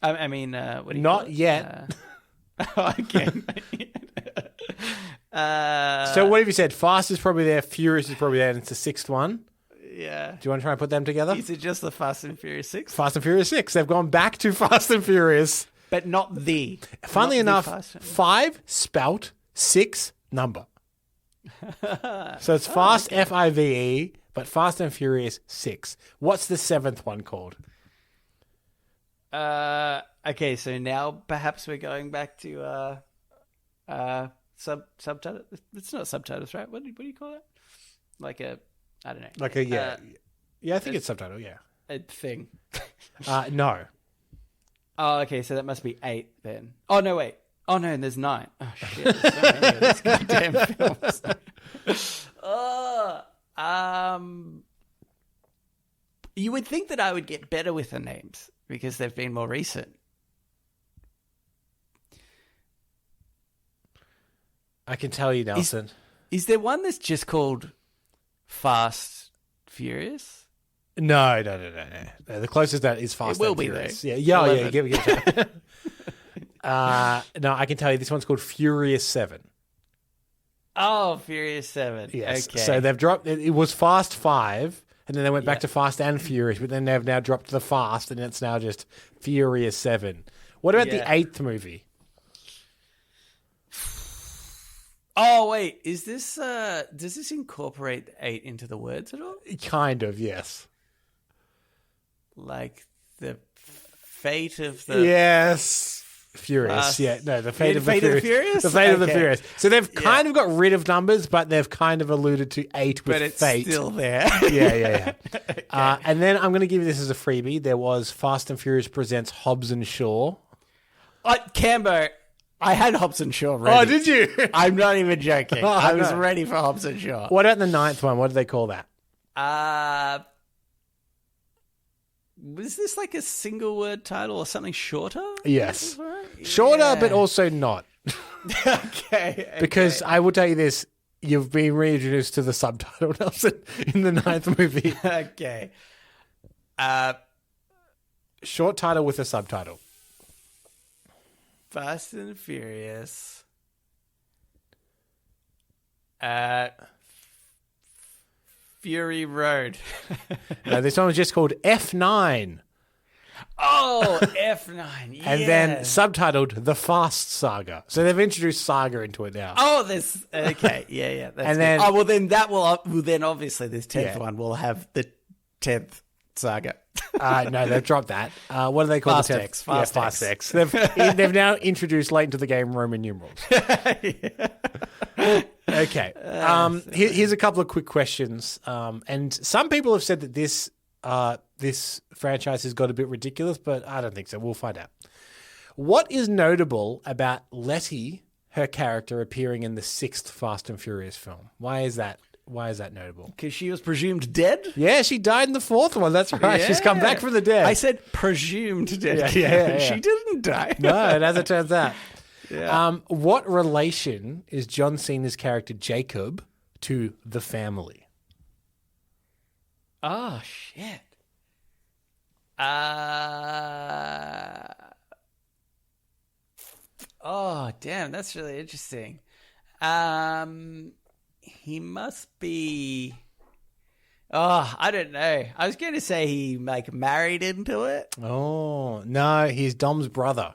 I mean, what do you Not call it? yet. Okay. So what have you said? Fast is probably there, Furious is probably there, and it's the 6th one. Yeah. Do you want to try and put them together? Is it just the Fast and Furious 6? Fast and Furious 6. They've gone back to Fast and Furious. But not the. Funnily not the enough, Fast- 5 spelt, 6 number. So it's Fast, F-I-V-E, but Fast and Furious 6. What's the 7th one called? Okay, so now perhaps we're going back to subtitle. It's not subtitles, right? What do you call it? Like a, I don't know. Like a, yeah. I think it's subtitle, yeah. A thing. No. Oh, okay, so that must be 8 then. Oh, no, wait. Oh, no, and there's 9. Oh, shit. There's so many of these goddamn films. You would think that I would get better with the names because they've been more recent. I can tell you, Nelson. Is there one that's just called Fast Furious? No. The closest that is Fast It will and be Furious. there. Yeah. Give it a try. No, I can tell you this one's called Furious 7. Oh, Furious 7. Yes. Okay. So they've dropped, it was Fast 5, and then they went back to Fast and Furious, but then they've now dropped the Fast, and it's now just Furious 7. What about the 8th movie? Oh, wait. Is this, does this incorporate 8 into the words at all? Kind of, yes. Like the fate of the... Yes. Furious, Fast. the fate of the Fate of the Furious. Furious? The fate of the Okay. Furious. So they've kind of got rid of numbers, but they've kind of alluded to 8 with But it's fate. still there. Yeah. And then I'm going to give you this as a freebie. There was Fast and Furious presents Hobbs and Shaw. Cambo, I had Hobbs and Shaw ready. Oh, did you? I'm not even joking. Oh, I was no. ready for Hobbs and Shaw. What about the 9th one? What do they call that? Was this like a single word title or something shorter? Yes. Shorter, Yeah. but also not. Okay. Because I will tell you this, you've been reintroduced to the subtitle, Nelson, in the 9th movie. Okay. Short title with a subtitle. Fast and Furious. Fury Road. No, this one was just called F9. Oh, F9. Yeah. And then subtitled The Fast Saga. So they've introduced saga into it now. Oh, this. Okay. Yeah. That's And good. then- Oh, well, then that will. Well, then obviously this 10th Yeah. one will have the 10th saga. No, they've dropped that. What do they call Fast the 10th? X, Fast Fast X. X. They've now introduced late into the game Roman numerals. Okay. Here's a couple of quick questions. And some people have said that this franchise has got a bit ridiculous, but I don't think so. We'll find out. What is notable about Letty, her character, appearing in the 6th Fast and Furious film? Why is that notable? Because she was presumed dead? Yeah, she died in the 4th one. That's right. She's come back from the dead. I said presumed dead. Yeah. She didn't die. No, as it turns out. Yeah. What relation is John Cena's character Jacob to the family? Oh, shit. Oh, damn, that's really interesting. He must be... Oh, I don't know. I was going to say he, married into it. Oh, no, he's Dom's brother.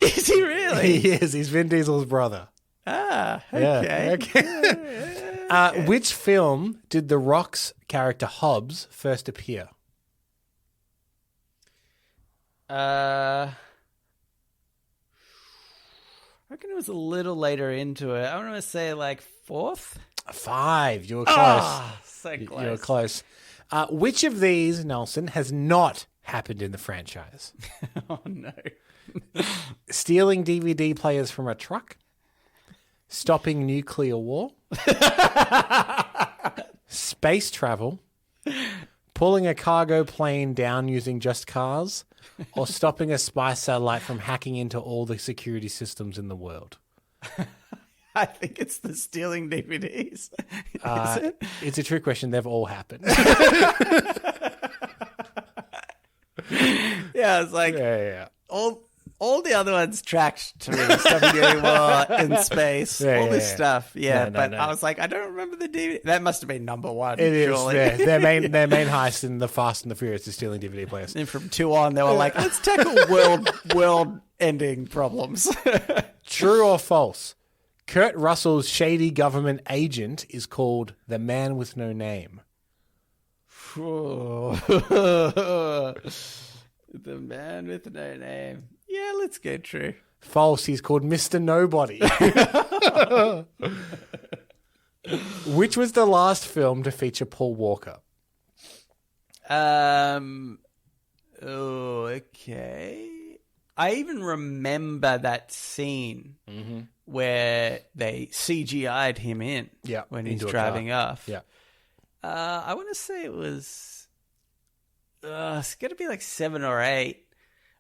Is he really? He is. He's Vin Diesel's brother. Ah, Yeah, okay. Which film did The Rock's character Hobbs first appear? I reckon it was a little later into it. I want to say 4th. 5. You were close. Ah, so close. You were close. Which of these, Nelson, has not happened in the franchise? Oh, no. Stealing DVD players from a truck? Stopping nuclear war? Space travel? Pulling a cargo plane down using just cars? Or stopping a spy satellite from hacking into all the security systems in the world? I think it's the stealing DVDs. Is it? It's a trick question. They've all happened. Yeah, it's like Yeah. all the other ones tracked to me. Stopping war in space, all this stuff. Yeah, No, but no. I was like, I don't remember the DVD. That must have been number one. It is. surely. Yeah. Their main heist in the Fast and the Furious is stealing DVD players. And from 2 on, they were like, let's tackle world-ending problems. True or false? Kurt Russell's shady government agent is called the Man with No Name. The man with no name. Yeah, let's go true. False. He's called Mr. Nobody. Which was the last film to feature Paul Walker? Oh, okay. I even remember that scene where they CGI'd him in when he's into a driving car. off. Yeah. I want to say it was... it's going to be 7 or 8.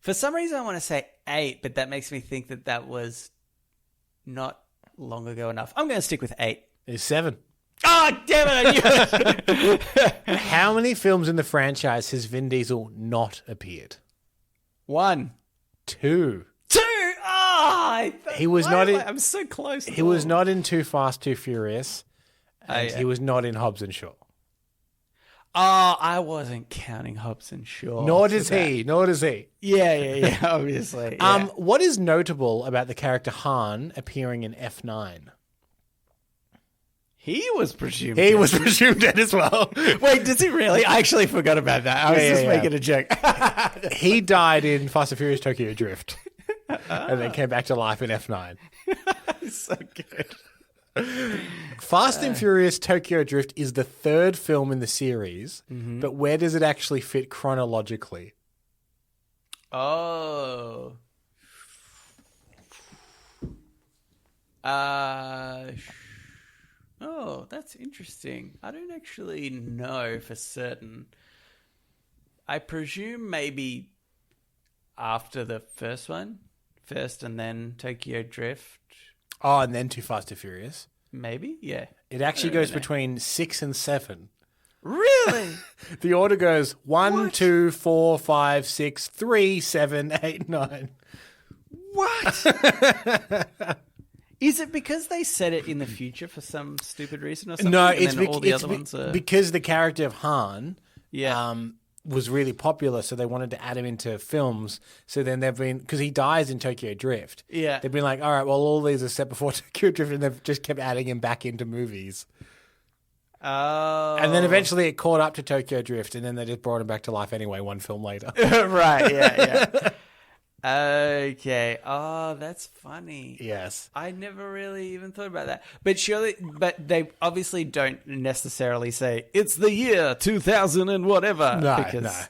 For some reason, I want to say 8, but that makes me think that was not long ago enough. I'm going to stick with 8. It's 7. Oh, damn it, I knew it. How many films in the franchise has Vin Diesel not appeared? 1. 2. 2! Oh, He was not in- I'm so close. He was not in Too Fast, Too Furious. And yeah. he was not in Hobbs and Shaw. Oh, I wasn't counting Hobbs and Shaw. Nor does he. Nor does he. Yeah, obviously. Yeah. What is notable about the character Han appearing in F9? He was presumed He dead. was presumed dead as well. Wait, does he really? I actually forgot about that. I was just making a joke. He died in Fast and Furious Tokyo Drift. And then came back to life in F9. So good. Fast and Furious Tokyo Drift is the 3rd film in the series, but where does it actually fit chronologically? Oh. Oh, that's interesting. I don't actually know for certain. I presume maybe after the first one, first and then Tokyo Drift. Oh, and then Too Fast, Too Furious. Maybe, yeah. It actually goes between 6 and 7. Really? The order goes 1, 2, 4, 5, 6, 3, 7, 8, 9. What? Is it because they set it in the future for some stupid reason or something? No, And it's, then all the other ones are... because the character of Han Yeah. was really popular, so they wanted to add him into films. So then they've been, because he dies in Tokyo Drift. Yeah. They've been like, all right, well, all these are set before Tokyo Drift, and they've just kept adding him back into movies. Oh. And then eventually it caught up to Tokyo Drift, and then they just brought him back to life anyway, one film later. Right, yeah. Okay. Oh, that's funny. Yes. I never really even thought about that. But they obviously don't necessarily say it's the year 2000 and whatever.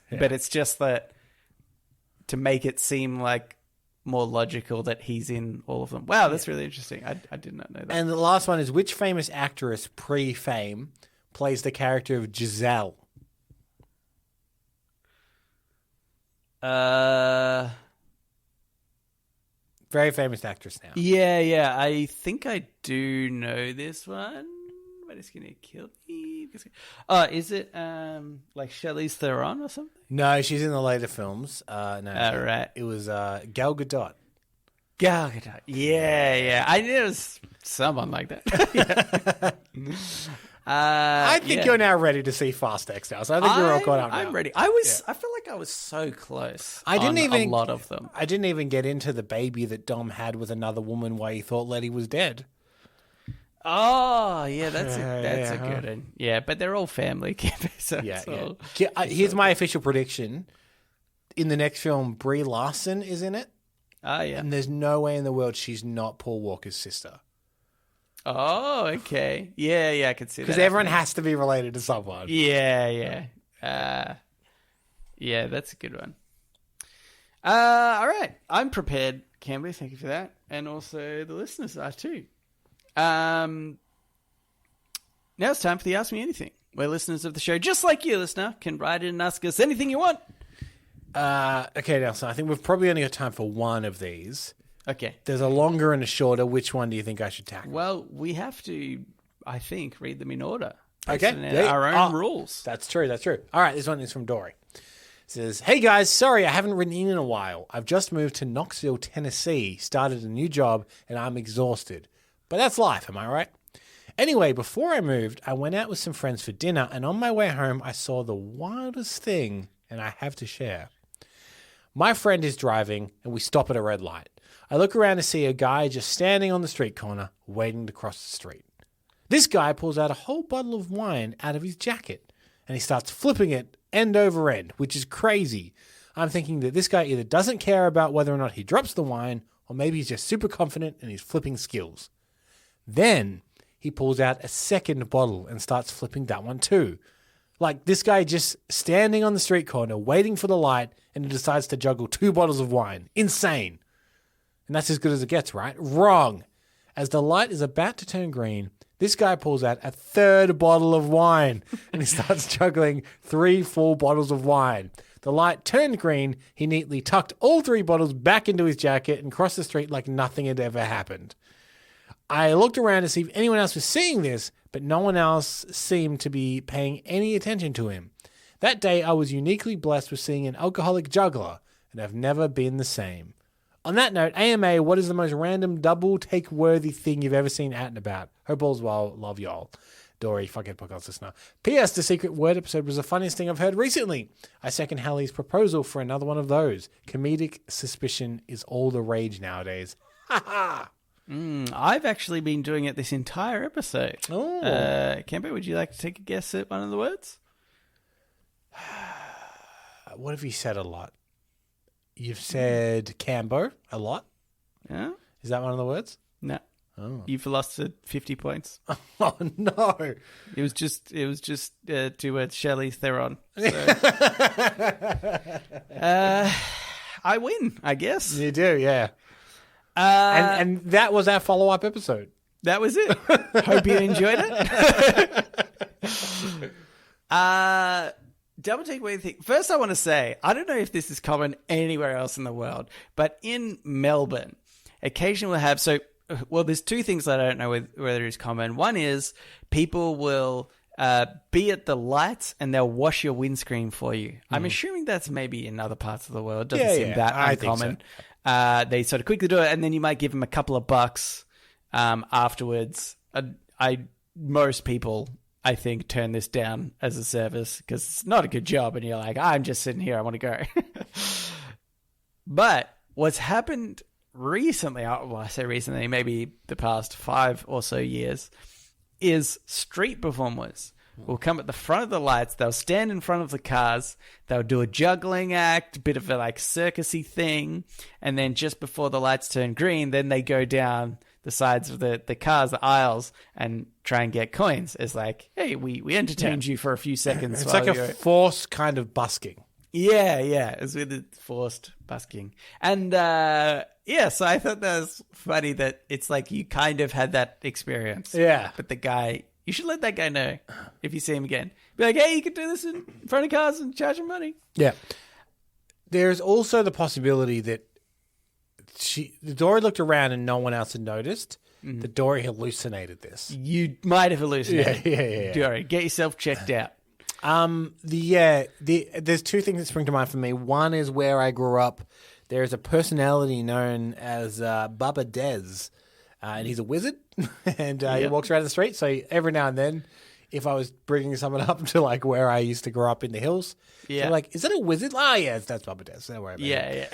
But it's just that to make it seem like more logical that he's in all of them. Wow, that's really interesting. I did not know that. And the last one is, which famous actress pre-fame plays the character of Giselle? Very famous actress now. Yeah. I think I do know this one, but it's going to kill me. Oh, is it like Charlize Theron or something? No, she's in the later films. No, right. It was Gal Gadot. Gal Gadot. Yeah. I knew it was someone like that. I think you're now ready to see Fast X now, so I think you're all caught up now. I'm ready. I feel like I was so close. I didn't even a lot of them. I didn't even get into the baby that Dom had with another woman while he thought Letty was dead. Oh, yeah, that's a good one. Yeah, but they're all family. So here's my official prediction. In the next film, Brie Larson is in it. Oh, yeah. And there's no way in the world she's not Paul Walker's sister. Oh, okay. Yeah, I can see that. Because everyone has to be related to someone. Yeah. Yeah, that's a good one. All right. I'm prepared, Camby. Thank you for that. And also the listeners are too. Now it's time for the Ask Me Anything, where listeners of the show, just like you, listener, can write in and ask us anything you want. Okay, Nelson, I think we've probably only got time for one of these. Okay. There's a longer and a shorter. Which one do you think I should tackle? Well, we have to, I think, read them in order. Okay. Our own rules. That's true. All right, this one is from Dory. It says, hey guys, sorry I haven't written in a while. I've just moved to Knoxville, Tennessee, started a new job, and I'm exhausted. But that's life, am I right? Anyway, before I moved, I went out with some friends for dinner, and on my way home, I saw the wildest thing, and I have to share. My friend is driving, and we stop at a red light. I look around to see a guy just standing on the street corner, waiting to cross the street. This guy pulls out a whole bottle of wine out of his jacket, and he starts flipping it end over end, which is crazy. I'm thinking that this guy either doesn't care about whether or not he drops the wine, or maybe he's just super confident in his flipping skills. Then he pulls out a second bottle and starts flipping that one too. Like this guy just standing on the street corner, waiting for the light, and he decides to juggle 2 bottles of wine. Insane. And that's as good as it gets, right? Wrong. As the light is about to turn green, this guy pulls out a 3rd bottle of wine and he starts juggling 3 full bottles of wine. The light turned green. He neatly tucked all 3 bottles back into his jacket and crossed the street like nothing had ever happened. I looked around to see if anyone else was seeing this, but no one else seemed to be paying any attention to him. That day, I was uniquely blessed with seeing an alcoholic juggler, and I've never been the same. On that note, AMA, what is the most random double-take-worthy thing you've ever seen out and about? Hope all's well. Love y'all. Dory, Fuckhead Podcast listener. P.S. The Secret Word episode was the funniest thing I've heard recently. I second Hallie's proposal for another one of those. Comedic suspicion is all the rage nowadays. Ha ha! I've actually been doing it this entire episode. Oh. Cambo, would you like to take a guess at one of the words? What have you said a lot? You've said Cambo a lot. Yeah. Is that one of the words? No. Oh. You've lost 50 points. Oh no! It was just to Charlize Theron. So. I win, I guess. You do, yeah. And that was our follow-up episode. That was it. Hope you enjoyed it. Double takeaway thing. First, I want to say, I don't know if this is common anywhere else in the world, but in Melbourne, occasionally we'll have, there's 2 things that I don't know whether it's common. One is people will be at the lights and they'll wash your windscreen for you. I'm assuming that's maybe in other parts of the world. It doesn't seem that uncommon. they sort of quickly do it, and then you might give them a couple of bucks afterwards. Most people, I think, turn this down as a service because it's not a good job, and you're like, I'm just sitting here, I want to go. But what's happened recently, well, I say recently, maybe the past 5 or so years, is street performers will come at the front of the lights, they'll stand in front of the cars, they'll do a juggling act, a bit of a like circusy thing, and then just before the lights turn green, then they go down the sides of the cars, the aisles, and try and get coins. It's like, hey, we entertained you for a few seconds. It's like a forced kind of busking. Yeah, it's with the forced busking. And so I thought that was funny that it's like you kind of had that experience. Yeah. But the guy, you should let that guy know if you see him again. Be like, hey, you can do this in front of cars and charge him money. Yeah. There's also the possibility that Dory looked around and no one else had noticed. Mm-hmm. That Dory hallucinated this. You might have hallucinated. Yeah. Dory, get yourself checked out. There's two things that spring to mind for me. One is where I grew up. There is a personality known as Baba Dez, and he's a wizard, and he walks around the street. So every now and then, if I was bringing someone up to like where I used to grow up in the hills, they're like, is that a wizard? Oh, yeah, that's Baba Dez. Don't worry about it.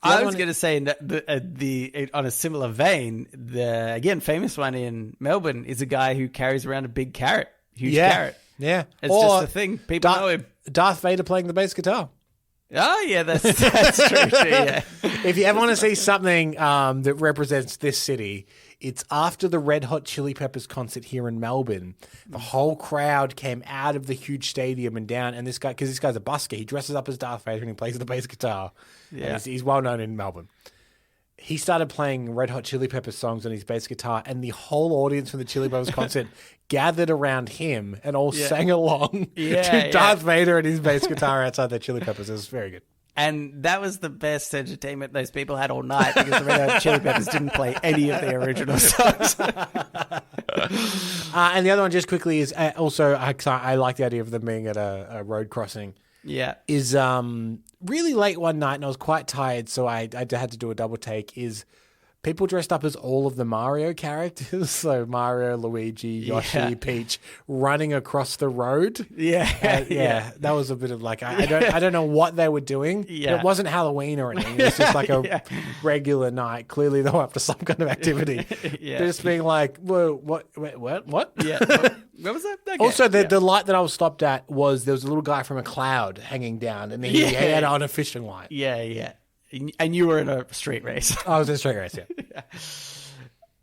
I was going to say that on a similar vein, the again famous one in Melbourne is a guy who carries around a big carrot. Huge carrot. Yeah. It's just a thing. People know him. Darth Vader playing the bass guitar. Oh, yeah, that's true too, yeah. If you ever want to see something that represents this city, it's after the Red Hot Chili Peppers concert here in Melbourne. The whole crowd came out of the huge stadium and down, and this guy, because this guy's a busker, he dresses up as Darth Vader and he plays the bass guitar. Yeah. He's well known in Melbourne. He started playing Red Hot Chili Peppers songs on his bass guitar, and the whole audience from the Chili Peppers concert gathered around him and all sang along to Darth Vader and his bass guitar outside the Chili Peppers. It was very good. And that was the best entertainment those people had all night because the Red Hot Chili Peppers didn't play any of their original songs. And the other one, just quickly, is also I like the idea of them being at a road crossing. Yeah. Is really late one night, and I was quite tired, so I had to do a double take, is people dressed up as all of the Mario characters. So Mario, Luigi, Yoshi, Peach running across the road. Yeah. That was a bit of like, I don't know what they were doing. Yeah. It wasn't Halloween or anything. It was just like a regular night. Clearly they were up to some kind of activity. They're just being like, whoa, what? Yeah. What was that? Okay. Also, the light that I was stopped at there was a little guy from a cloud hanging down, and he had on a fishing light. Yeah. And you were in a street race. I was in a street race,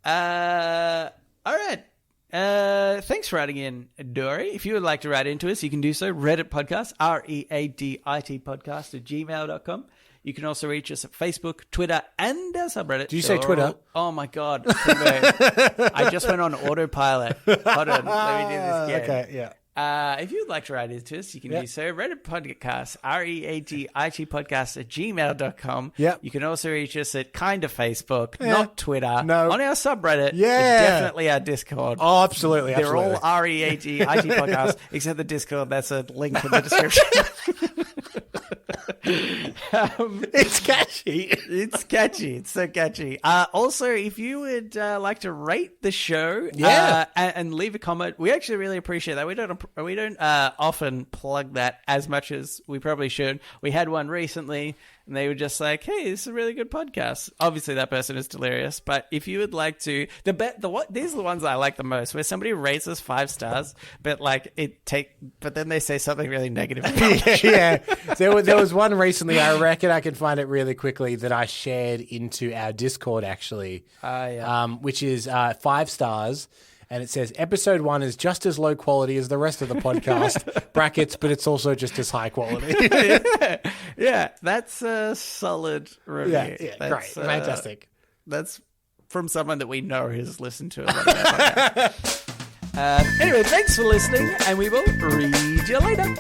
All right. Thanks for writing in, Dory. If you would like to write into us, you can do so. Reddit podcast, READIT podcast at gmail.com. You can also reach us at Facebook, Twitter, and our subreddit. Did you say Twitter? Oh, my God. I just went on autopilot. Hold on. Let me do this again. Okay, yeah. If you'd like to write into us, you can do so. Reddit podcast, READIT podcast at gmail.com. Yep. You can also reach us at kind of Facebook, not Twitter. No. On our subreddit. Yeah. Definitely our Discord. Oh, absolutely. They're all READIT podcast, except the Discord. That's a link in the description. It's catchy. It's catchy. It's so catchy. Also, if you would like to rate the show and leave a comment, we actually really appreciate that. We don't often plug that as much as we probably should. We had one recently, and they were just like, hey, this is a really good podcast. Obviously, that person is delirious, but if you would like to... These are the ones I like the most, where somebody rates us 5 stars, but then they say something really negative. Yeah. There was one recently, I reckon I can find it really quickly, that I shared into our Discord, actually, which is 5 stars. And it says, episode 1 is just as low quality as the rest of the podcast, brackets, but it's also just as high quality. Yeah, that's a solid review. Yeah, great. Fantastic. That's from someone that we know has listened to it. Anyway, thanks for listening, and we will read you later.